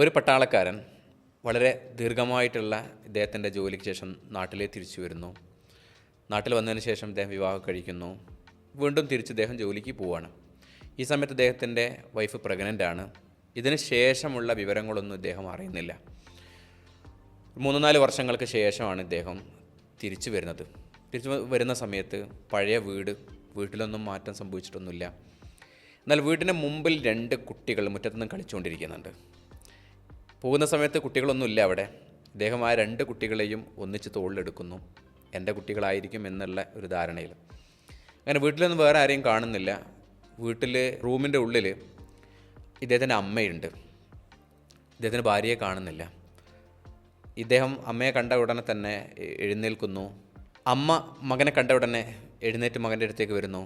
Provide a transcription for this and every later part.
ഒരു പട്ടാളക്കാരൻ വളരെ ദീർഘമായിട്ടുള്ള ഇദ്ദേഹത്തിൻ്റെ ജോലിക്ക് ശേഷം നാട്ടിലേക്ക് തിരിച്ചു വരുന്നു. നാട്ടിൽ വന്നതിന് ശേഷം ഇദ്ദേഹം വിവാഹം കഴിക്കുന്നു. വീണ്ടും തിരിച്ച് ഇദ്ദേഹം ജോലിക്ക് പോവുകയാണ്. ഈ സമയത്ത് ഇദ്ദേഹത്തിൻ്റെ വൈഫ് പ്രഗ്നൻ്റ് ആണ്. ഇതിന് ശേഷമുള്ള വിവരങ്ങളൊന്നും ഇദ്ദേഹം അറിയുന്നില്ല. 3-4 വർഷങ്ങൾക്ക് ശേഷമാണ് ഇദ്ദേഹം തിരിച്ചു വരുന്നത്. തിരിച്ചു വരുന്ന സമയത്ത് പഴയ വീട്ടിലൊന്നും മാറ്റം സംഭവിച്ചിട്ടൊന്നുമില്ല. എന്നാൽ വീടിന് മുമ്പിൽ 2 കുട്ടികൾ മുറ്റത്തുനിന്ന് കളിച്ചുകൊണ്ടിരിക്കുന്നുണ്ട്. പോകുന്ന സമയത്ത് കുട്ടികളൊന്നുമില്ല അവിടെ. ഇദ്ദേഹം ആ 2 കുട്ടികളെയും ഒന്നിച്ച് തോളിലെടുക്കുന്നു. എൻ്റെ കുട്ടികളായിരിക്കും എന്നുള്ള ഒരു ധാരണയിൽ. അങ്ങനെ വീട്ടിലൊന്നും വേറെ ആരെയും കാണുന്നില്ല. വീട്ടിൽ റൂമിൻ്റെ ഉള്ളിൽ ഇദ്ദേഹത്തിൻ്റെ അമ്മയുണ്ട്. ഇദ്ദേഹത്തിൻ്റെ ഭാര്യയെ കാണുന്നില്ല. ഇദ്ദേഹം അമ്മയെ കണ്ട ഉടനെ തന്നെ എഴുന്നേൽക്കുന്നു. അമ്മ മകനെ കണ്ട ഉടനെ എഴുന്നേറ്റ് മകൻ്റെ അടുത്തേക്ക് വരുന്നു.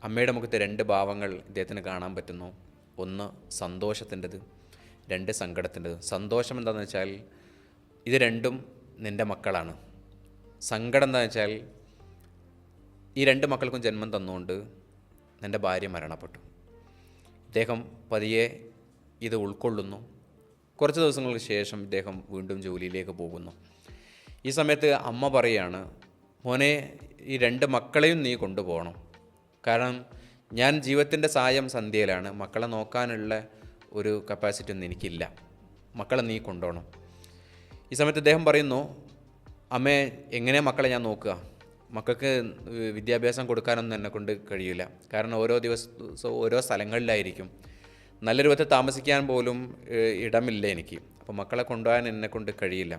അമ്മയുടെ മുഖത്ത് 2 ഭാവങ്ങൾ ഇദ്ദേഹത്തിന് കാണാൻ പറ്റുന്നു. ഒന്ന് സന്തോഷത്തിൻ്റെത്, 2 സങ്കടത്തിൻ്റെത്. സന്തോഷം എന്താണെന്ന് വെച്ചാൽ ഇത് രണ്ടും നിൻ്റെ മക്കളാണ്. സങ്കടം എന്താണെന്ന് വെച്ചാൽ ഈ 2 മക്കൾക്കും ജന്മം തന്നുകൊണ്ട് നിൻ്റെ ഭാര്യ മരണപ്പെട്ടു. ഇദ്ദേഹം പതിയെ ഇത് ഉൾക്കൊള്ളുന്നു. കുറച്ച് ദിവസങ്ങൾക്ക് ശേഷം ഇദ്ദേഹം വീണ്ടും ജോലിയിലേക്ക് പോകുന്നു. ഈ സമയത്ത് അമ്മ പറയുകയാണ്, മോനെ ഈ 2 മക്കളെയും നീ കൊണ്ടുപോകണം. കാരണം ഞാൻ ജീവിതത്തിൻ്റെ സായം സന്ധ്യയിലാണ്. മക്കളെ നോക്കാനുള്ള ഒരു കപ്പാസിറ്റി ഒന്നും എനിക്കില്ല. മക്കളെ നീ കൊണ്ടുപോകണം. ഈ സമയത്ത് ഇദ്ദേഹം പറയുന്നു, അമ്മേ എങ്ങനെയാണ് മക്കളെ ഞാൻ നോക്കുക? മക്കൾക്ക് വിദ്യാഭ്യാസം കൊടുക്കാനൊന്നും എന്നെക്കൊണ്ട് കഴിയില്ല. കാരണം ഓരോ ദിവസവും ഓരോ സ്ഥലങ്ങളിലായിരിക്കും. നല്ല രൂപത്തിൽ താമസിക്കാൻ പോലും ഇടമില്ല എനിക്ക്. അപ്പോൾ മക്കളെ കൊണ്ടുപോകാൻ എന്നെക്കൊണ്ട് കഴിയില്ല.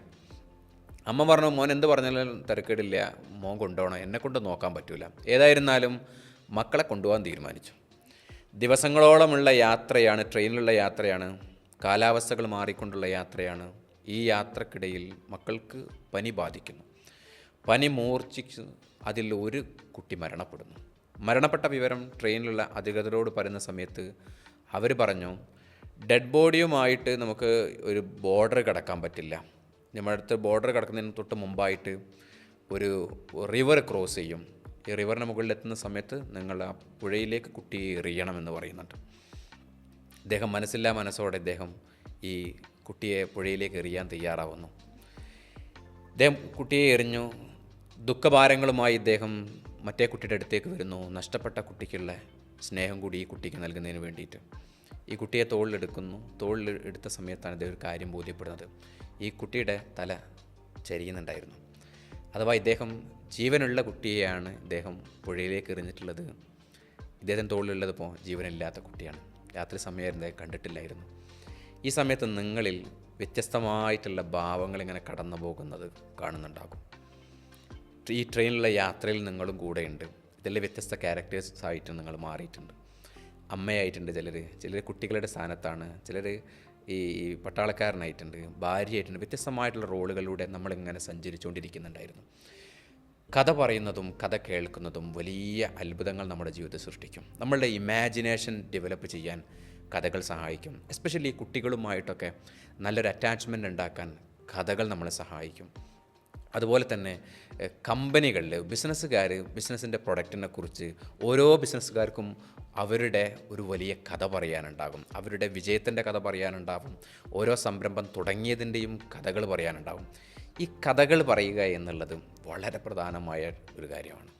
അമ്മ പറഞ്ഞു, മോൻ എന്ത് പറഞ്ഞാലും തിരക്കേടില്ല, മോൻ കൊണ്ടുപോകണം, എന്നെക്കൊണ്ട് നോക്കാൻ പറ്റില്ല. ഏതായിരുന്നാലും മക്കളെ കൊണ്ടുപോകാൻ തീരുമാനിച്ചു. ദിവസങ്ങളോളമുള്ള യാത്രയാണ്, ട്രെയിനിലുള്ള യാത്രയാണ്, കാലാവസ്ഥകൾ മാറിക്കൊണ്ടുള്ള യാത്രയാണ്. ഈ യാത്രക്കിടയിൽ മക്കൾക്ക് പനി ബാധിക്കുന്നു. പനി മൂർച്ഛിച്ച് അതിൽ ഒരു കുട്ടി മരണപ്പെടുന്നു. മരണപ്പെട്ട വിവരം ട്രെയിനിലുള്ള അധികൃതരോട് പറയുന്ന സമയത്ത് അവർ പറഞ്ഞു, ഡെഡ് ബോഡിയുമായിട്ട് നമുക്ക് ഒരു ബോർഡർ കടക്കാൻ പറ്റില്ല. നമ്മുടെ അടുത്ത് ബോർഡർ കടക്കുന്നതിന് തൊട്ട് മുമ്പായിട്ട് ഒരു റിവർ ക്രോസ് ചെയ്യും. ഈ റിവറിന് മുകളിലെത്തുന്ന സമയത്ത് നിങ്ങൾ ആ പുഴയിലേക്ക് കുട്ടിയെ എറിയണമെന്ന് പറയുന്നുണ്ട്. ഇദ്ദേഹം മനസ്സില്ലാ മനസ്സോടെ ഇദ്ദേഹം ഈ കുട്ടിയെ പുഴയിലേക്ക് എറിയാൻ തയ്യാറാവുന്നു. ഇദ്ദേഹം കുട്ടിയെ എറിഞ്ഞു. ദുഃഖഭാരങ്ങളുമായി ഇദ്ദേഹം മറ്റേ കുട്ടിയുടെ അടുത്തേക്ക് വരുന്നു. നഷ്ടപ്പെട്ട കുട്ടിക്കുള്ള സ്നേഹം കൂടി ഈ കുട്ടിക്ക് നൽകുന്നതിന് വേണ്ടിയിട്ട് ഈ കുട്ടിയെ തോളിലെടുത്ത സമയത്താണ് ഇദ്ദേഹം ഒരു കാര്യം ബോധ്യപ്പെടുന്നത്. ഈ കുട്ടിയുടെ തല ചരിയുന്നുണ്ടായിരുന്നു. അഥവാ ഇദ്ദേഹം ജീവനുള്ള കുട്ടിയെയാണ് ഇദ്ദേഹം പുഴയിലേക്ക് എറിഞ്ഞിട്ടുള്ളത്. ഇദ്ദേഹത്തിൻ്റെ തോളിലുള്ളതിപ്പോൾ ജീവനില്ലാത്ത കുട്ടിയാണ്. രാത്രി സമയമായിരുന്നു, ഇദ്ദേഹം കണ്ടിട്ടില്ലായിരുന്നു. ഈ സമയത്ത് നിങ്ങളിൽ വ്യത്യസ്തമായിട്ടുള്ള ഭാവങ്ങളിങ്ങനെ കടന്നു പോകുന്നത് കാണുന്നുണ്ടാകും. ഈ ട്രെയിനിലുള്ള യാത്രയിൽ നിങ്ങളും കൂടെയുണ്ട്. ഇതിൽ വ്യത്യസ്ത ക്യാരക്ടേഴ്സ് ആയിട്ട് നിങ്ങൾ മാറിയിട്ടുണ്ട്. അമ്മയായിട്ടുണ്ട് ചിലർ കുട്ടികളുടെ സ്ഥാനത്താണ്, ചിലർ ഈ പട്ടാളക്കാരനായിട്ടുണ്ട്, ഭാര്യയായിട്ടുണ്ട്. വ്യത്യസ്തമായിട്ടുള്ള റോളുകളിലൂടെ നമ്മളിങ്ങനെ സഞ്ചരിച്ചുകൊണ്ടിരിക്കുന്നുണ്ടായിരുന്നു. കഥ പറയുന്നതും കഥ കേൾക്കുന്നതും വലിയ അത്ഭുതങ്ങൾ നമ്മുടെ ജീവിതത്തിൽ സൃഷ്ടിക്കും. നമ്മളുടെ ഇമാജിനേഷൻ ഡെവലപ്പ് ചെയ്യാൻ കഥകൾ സഹായിക്കും. എസ്പെഷ്യലി കുട്ടികളുമായിട്ടൊക്കെ നല്ലൊരു അറ്റാച്ച്മെൻ്റ് ഉണ്ടാക്കാൻ കഥകൾ നമ്മളെ സഹായിക്കും. അതുപോലെ തന്നെ കമ്പനികളിൽ ബിസിനസ്സിൻ്റെ പ്രൊഡക്റ്റിനെ കുറിച്ച് ഓരോ ബിസിനസ്സുകാർക്കും അവരുടെ ഒരു വലിയ കഥ പറയാനുണ്ടാകും. അവരുടെ വിജയത്തിൻ്റെ കഥ പറയാനുണ്ടാകും. ഓരോ സംരംഭം തുടങ്ങിയതിൻ്റെയും കഥകൾ പറയാനുണ്ടാകും. ഈ കഥകൾ പറയുക എന്നുള്ളത് വളരെ പ്രധാനമായ ഒരു കാര്യമാണ്.